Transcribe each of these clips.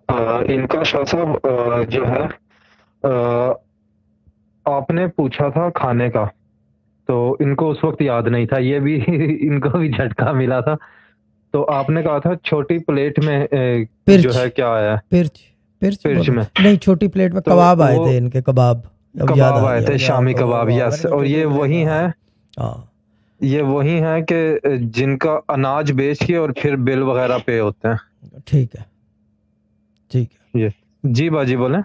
ان کا شاہ صاحب جو ہے آپ نے پوچھا تھا کھانے کا، تو ان کو اس وقت یاد نہیں تھا، یہ بھی ان کو بھی جھٹکا ملا تھا. تو آپ نے کہا تھا چھوٹی پلیٹ میں جو پرچ ہے کیا آیا پرچ پرچ پرچ بولے میں، نہیں، چھوٹی پلیٹ میں تو کباب آئے وہ تھے، ان کے کباب. اب یاد کباب آ آئے گیا تھے، مجھے. شامی کباب کباب، میں یس. نے کہا اور چھوٹی یہ پلیٹ. وہی ہاں ہیں، ہاں. یہ وہی ہیں کہ جن کا اناج بیچ کے اور پھر بل وغیرہ پے ہوتے ہیں. ٹھیک ہے ٹھیک ہے. یہ جی باجی بولیں.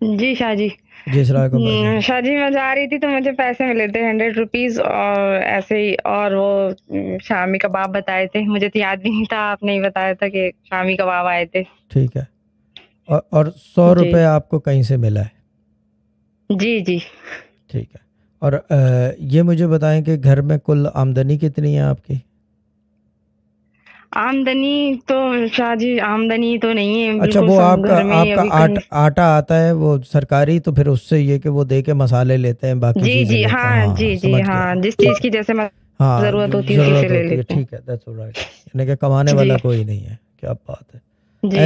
جی شاہ جی. جی السلام علیکم باجی. شاہ جی میں جا رہی تھی تو مجھے پیسے ملے تھے 100 روپیز، اور ایسے ہی، اور وہ شامی کباب بتائے تھے، مجھے تو یاد بھی نہیں تھا، آپ نے ہی بتایا تھا کہ شامی کباب آئے تھے. ٹھیک ہے. اور 100 جی روپے آپ کو کہیں سے ملا ہے؟ جی جی. ٹھیک ہے. اور یہ مجھے بتائیں کہ گھر میں کل آمدنی کتنی ہے آپ کی؟ آمدنی تو شاہ جی آمدنی تو نہیں ہے اچھا، بالکل، وہ سب گھر میں آپ ہی کا ابھی کہیں. آٹا آتا ہے وہ سرکاری، تو پھر اس سے یہ کہ وہ دے کے مسالے لیتے ہیں، باقی جی چیزیں جی لیتے ہیں. ہاں، جی ہاں جی سمجھ گیا. ہاں، جس ٹھیک چیز ہے. کی جیسے ہاں ضرورت جو ہوتی ہے اسی سے ضرورت لے ہوتی ہے. لیتے ہیں. ٹھیک ہے. That's right. یعنی کہ کمانے جی والا کوئی نہیں ہے. کیا بات ہے. جی.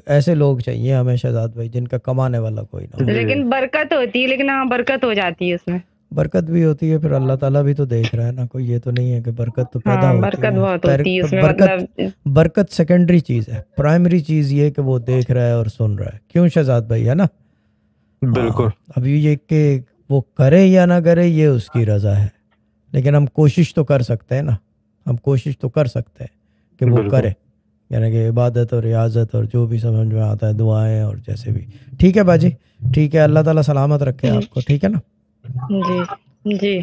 ایسے لوگ چاہیے ہمیں شہزاد بھائی، جن کا کمانے والا کوئی نہ ہو. جی لیکن برکت ہوتی ہے، لیکن ہاں برکت ہو جاتی ہے اس میں. برکت بھی ہوتی ہے، پھر اللہ تعالیٰ بھی تو دیکھ رہا ہے نا. کوئی یہ تو نہیں ہے کہ برکت تو پیدا ہاں ہوتی برکت بہت ہوتی ہے ہے. اس میں، برکت مطلب. برکت سیکنڈری چیز ہے. پرائمری چیز یہ کہ وہ دیکھ رہا ہے اور سن رہا ہے. کیوں شہزاد بھائی، ہے نا؟ ہاں. بالکل. ابھی یہ کہ وہ کرے یا نہ کرے یہ اس کی رضا ہے، لیکن ہم کوشش تو کر سکتے ہیں نا. ہم کوشش تو کر سکتے ہیں کہ وہ بالکل. کرے، یعنی کہ عبادت اور ریاضت اور جو بھی سمجھ میں آتا ہے، دعائیں اور جیسے بھی. ٹھیک ہے باجی. ٹھیک ہے. اللہ تعالیٰ سلامت رکھے جی آپ کو. ٹھیک ہے نا. جی. جی.